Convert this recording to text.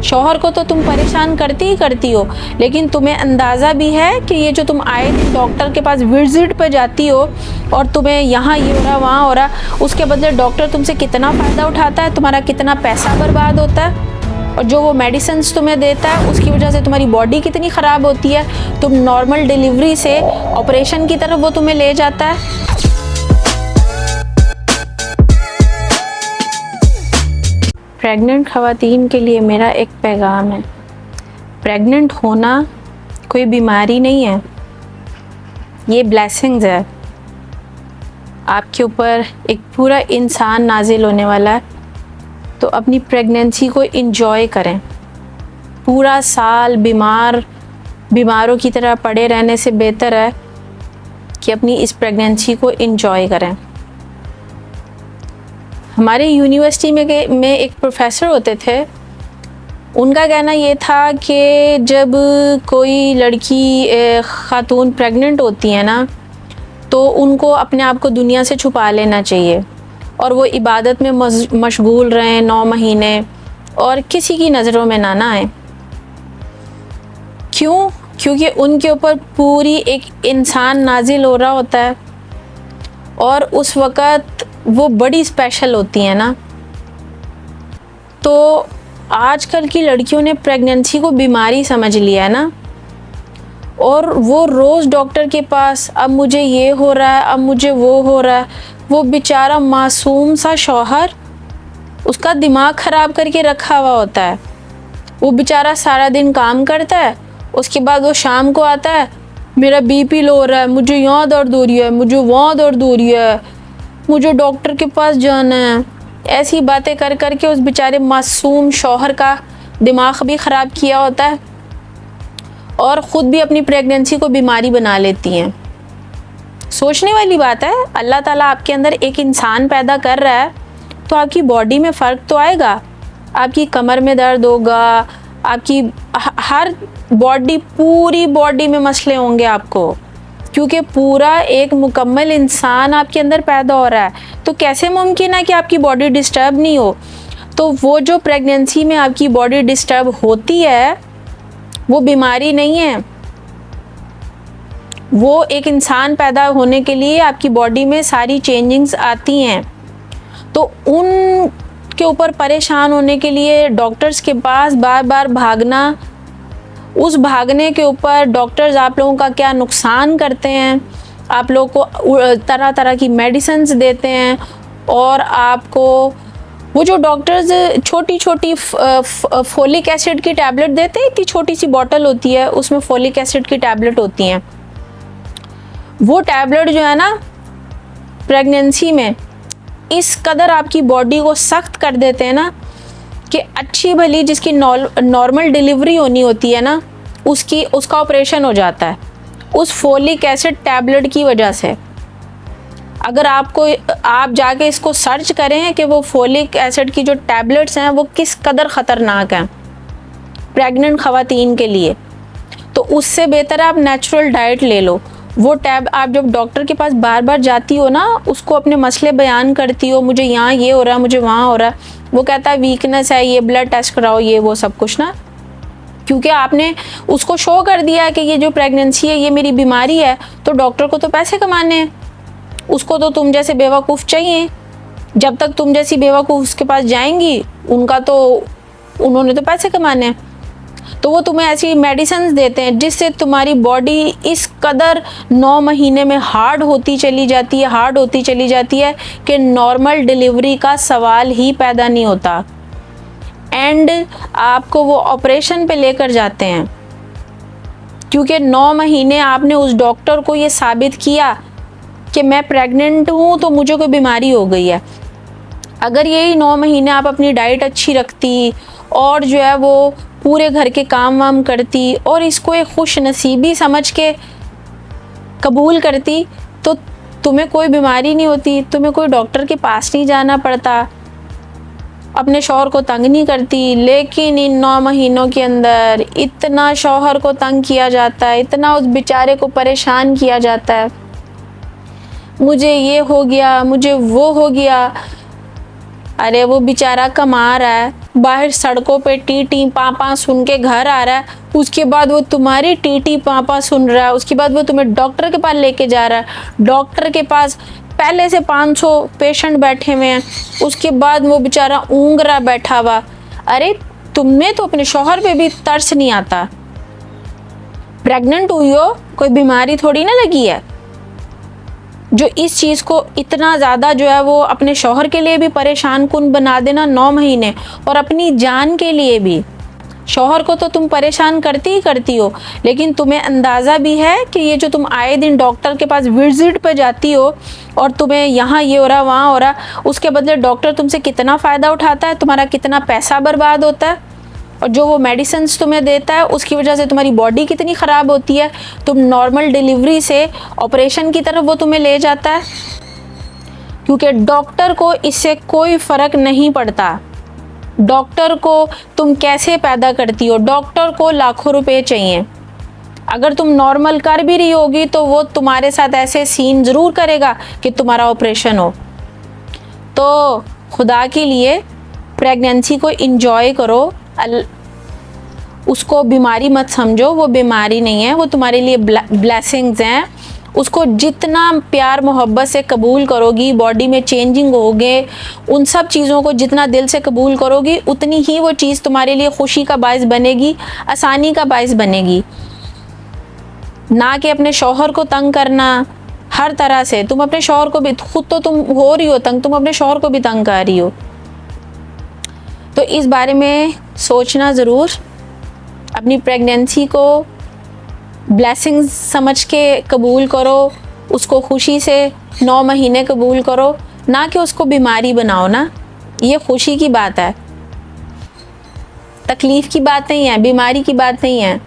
शौहर को तो तुम परेशान करती ही करती हो, लेकिन तुम्हें अंदाज़ा भी है कि ये जो तुम आए दिन डॉक्टर के पास विजिट पे जाती हो और तुम्हें यहाँ ये हो रहा वहाँ हो रहा, उसके बदले डॉक्टर तुमसे कितना फ़ायदा उठाता है, तुम्हारा कितना पैसा बर्बाद होता है, और जो वो मेडिसिन तुम्हें देता है उसकी वजह से तुम्हारी बॉडी कितनी ख़राब होती है। तुम नॉर्मल डिलीवरी से ऑपरेशन की तरफ वो तुम्हें ले जाता है। प्रेग्नेंट ख़वातीन के लिए मेरा एक पैगाम है, प्रेग्नेंट होना कोई बीमारी नहीं है, ये ब्लेसिंग्स है। आपके ऊपर एक पूरा इंसान नाजिल होने वाला है, तो अपनी प्रेगनेंसी को इंजॉय करें। पूरा साल बीमारों की तरह पड़े रहने से बेहतर है कि अपनी इस प्रेगनेंसी को इंजॉय करें। हमारे यूनिवर्सिटी में एक प्रोफेसर होते थे, उनका कहना ये था कि जब कोई लड़की खातून प्रेग्नेंट होती है ना, तो उनको अपने आप को दुनिया से छुपा लेना चाहिए और वो इबादत में मशगूल रहें 9 महीने और किसी की नज़रों में ना आए। क्यों? क्योंकि उनके ऊपर पूरी एक इंसान नाजिल हो रहा होता है और उस वक़्त वो बड़ी स्पेशल होती है ना। तो आजकल की लड़कियों ने प्रेगनेंसी को बीमारी समझ लिया है ना, और वो रोज़ डॉक्टर के पास, अब मुझे ये हो रहा है, अब मुझे वो हो रहा है। वो बेचारा मासूम सा शौहर, उसका दिमाग ख़राब करके रखा हुआ होता है। वो बेचारा सारा दिन काम करता है, उसके बाद वो शाम को आता है, मेरा बीपी लो हो रहा है, मुझे यहाँ दर्द हो रही है, मुझे वहाँ दर्द हो रही है, मुझे डॉक्टर के पास जाना है। ऐसी बातें कर कर के उस बेचारे मासूम शौहर का दिमाग भी ख़राब किया होता है और ख़ुद भी अपनी प्रेगनेंसी को बीमारी बना लेती हैं। सोचने वाली बात है, अल्लाह ताला आपके अंदर एक इंसान पैदा कर रहा है तो आपकी बॉडी में फ़र्क तो आएगा। आपकी कमर में दर्द होगा, आपकी हर पूरी बॉडी में मसले होंगे आपको, क्योंकि पूरा एक मुकम्मल इंसान आपके अंदर पैदा हो रहा है। तो कैसे मुमकिन है कि आपकी बॉडी डिस्टर्ब नहीं हो? तो वो जो प्रेगनेंसी में आपकी बॉडी डिस्टर्ब होती है वो बीमारी नहीं है, वो एक इंसान पैदा होने के लिए आपकी बॉडी में सारी चेंजिंग्स आती हैं। तो उन के ऊपर परेशान होने के लिए डॉक्टर्स के पास बार बार भागना, उस भागने के ऊपर डॉक्टर्स आप लोगों का क्या नुकसान करते हैं, आप लोगों को तरह तरह की मेडिसिन्स देते हैं और आपको वो जो डॉक्टर्स छोटी छोटी फोलिक एसिड की टैबलेट देते हैं, इतनी छोटी सी बॉटल होती है, उसमें फोलिक एसिड की टैबलेट होती हैं। वो टैबलेट जो है ना, प्रेगनेंसी में इस कदर आपकी बॉडी को सख्त कर देते हैं ना कि अच्छी भली जिसकी नॉर्मल डिलीवरी होनी होती है ना, उसका ऑपरेशन हो जाता है उस फोलिक एसिड टैबलेट की वजह से। अगर आप जाके इसको सर्च करें कि वो फोलिक एसिड की जो टैबलेट्स हैं वो किस कदर ख़तरनाक हैं प्रेग्नेंट ख़वातीन के लिए, तो उससे बेहतर आप नेचुरल डाइट ले लो। वो आप जब डॉक्टर के पास बार बार जाती हो ना, उसको अपने मसले बयान करती हो, मुझे यहाँ ये हो रहा है, मुझे वहाँ हो रहा है, वो कहता है वीकनेस है, ये ब्लड टेस्ट कराओ, ये वो सब कुछ ना, क्योंकि आपने उसको शो कर दिया है कि ये जो प्रेगनेंसी है ये मेरी बीमारी है। तो डॉक्टर को तो पैसे कमाने हैं, उसको तो तुम जैसे बेवकूफ़ चाहिए। जब तक तुम जैसी बेवकूफ़ उसके पास जाएंगी, उन्होंने तो पैसे कमाने हैं। तो वो तुम्हें ऐसी मेडिसिन देते हैं जिससे तुम्हारी बॉडी इस कदर 9 महीने में हार्ड होती चली जाती है कि नॉर्मल डिलीवरी का सवाल ही पैदा नहीं होता। एंड आपको वो ऑपरेशन पे लेकर जाते हैं, क्योंकि 9 महीने आपने उस डॉक्टर को ये साबित किया कि मैं प्रेग्नेंट हूँ तो मुझे कोई बीमारी हो गई है। अगर यही 9 महीने आप अपनी डाइट अच्छी रखती और जो है वो पूरे घर के काम वाम करती और इसको एक खुश नसीबी समझ के कबूल करती, तो तुम्हें कोई बीमारी नहीं होती, तुम्हें कोई डॉक्टर के पास नहीं जाना पड़ता, अपने शौहर को तंग नहीं करती। लेकिन इन 9 महीनों के अंदर इतना शौहर को तंग किया जाता है, इतना उस बेचारे को परेशान किया जाता है, मुझे ये हो गया, मुझे वो हो गया। अरे वो बेचारा कमा रहा है, बाहर सड़कों पे टी टी पापा सुन के घर आ रहा है, उसके बाद वो तुम्हारी टी टी पापा सुन रहा है, उसके बाद वो तुम्हें डॉक्टर के पास लेके जा रहा है, डॉक्टर के पास पहले से 500 पेशेंट बैठे हुए हैं, उसके बाद वो बेचारा ऊँग रहा बैठा हुआ। अरे तुम्हें तो अपने शौहर पे भी तरस नहीं आता। प्रेग्नेंट हुई हो, कोई बीमारी थोड़ी ना लगी है जो इस चीज़ को इतना ज़्यादा जो है वो अपने शौहर के लिए भी परेशान कुन बना देना 9 महीने, और अपनी जान के लिए भी। शौहर को तो तुम परेशान करती ही करती हो, लेकिन तुम्हें अंदाज़ा भी है कि ये जो तुम आए दिन डॉक्टर के पास विजिट पे जाती हो और तुम्हें यहाँ ये हो रहा वहाँ हो रहा, उसके बदले डॉक्टर तुमसे कितना फ़ायदा उठाता है, तुम्हारा कितना पैसा बर्बाद होता है, और जो वो मेडिसिन्स तुम्हें देता है उसकी वजह से तुम्हारी बॉडी कितनी ख़राब होती है। तुम नॉर्मल डिलीवरी से ऑपरेशन की तरफ वो तुम्हें ले जाता है, क्योंकि डॉक्टर को इससे कोई फ़र्क नहीं पड़ता। डॉक्टर को तुम कैसे पैदा करती हो, डॉक्टर को लाखों रुपए चाहिए। अगर तुम नॉर्मल कर भी रही होगी तो वो तुम्हारे साथ ऐसे सीन ज़रूर करेगा कि तुम्हारा ऑपरेशन हो। तो खुदा के लिए प्रेगनेंसी को इंजॉय करो, उसको बीमारी मत समझो, वो बीमारी नहीं है, वो तुम्हारे लिए ब्लेसिंग्स हैं। उसको जितना प्यार मोहब्बत से कबूल करोगी, बॉडी में चेंजिंग होगे, उन सब चीज़ों को जितना दिल से कबूल करोगी, उतनी ही वो चीज़ तुम्हारे लिए खुशी का बायस बनेगी, आसानी का बायस बनेगी। ना कि अपने शौहर को तंग करना हर तरह से। तुम अपने शौहर को भी, खुद तो तुम हो रही हो तंग, तुम अपने शौहर को भी तंग कर रही हो। तो इस बारे में सोचना ज़रूर। अपनी प्रेगनेंसी को ब्लेसिंग्स समझ के कबूल करो, उसको खुशी से 9 महीने कबूल करो, ना कि उसको बीमारी बनाओ ना। ये खुशी की बात है, तकलीफ़ की बात नहीं है, बीमारी की बात नहीं है।